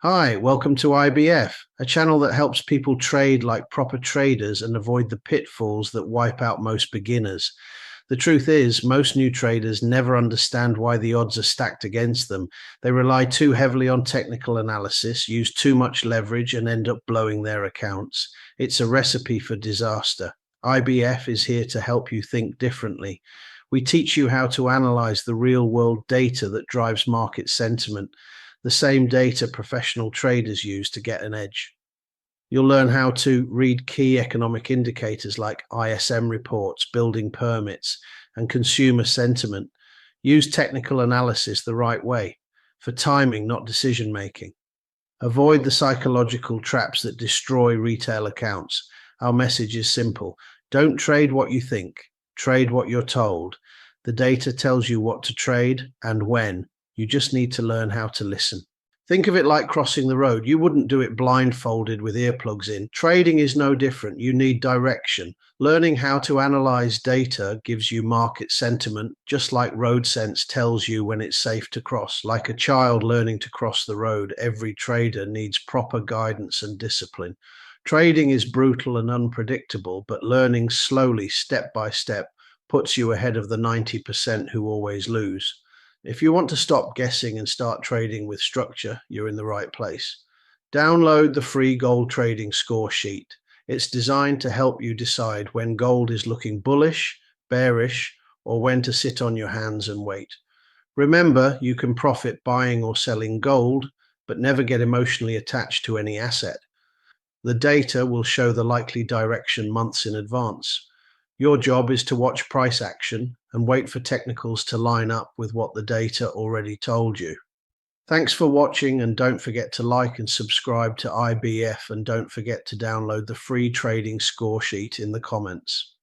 Hi, welcome to IBF, a channel that helps people trade like proper traders and avoid the pitfalls that wipe out most beginners. The truth is, most new traders never understand why the odds are stacked against them. They rely too heavily on technical analysis, use too much leverage, and end up blowing their accounts. It's a recipe for disaster. IBF is here to help you think differently. We teach you how to analyze the real world data that drives market sentiment, the same data professional traders use to get an edge. You'll learn how to read key economic indicators like ISM reports, building permits, and consumer sentiment. Use technical analysis the right way for timing, not decision making. Avoid the psychological traps that destroy retail accounts. Our message is simple. Don't trade what you think, trade what you're told. The data tells you what to trade and when. You just need to learn how to listen. Think of it like crossing the road. You wouldn't do it blindfolded with earplugs in. Trading is no different. You need direction. Learning how to analyze data gives you market sentiment, just like road sense tells you when it's safe to cross. Like a child learning to cross the road, every trader needs proper guidance and discipline. Trading is brutal and unpredictable, but learning slowly, step by step, puts you ahead of the 90% who always lose. If you want to stop guessing and start trading with structure, you're in the right place. Download the free gold trading score sheet. It's designed to help you decide when gold is looking bullish, bearish, or when to sit on your hands and wait. Remember, you can profit buying or selling gold, but never get emotionally attached to any asset. The data will show the likely direction months in advance. Your job is to watch price action and wait for technicals to line up with what the data already told you. Thanks for watching, and don't forget to like and subscribe to IBF, and don't forget to download the free trading score sheet in the comments.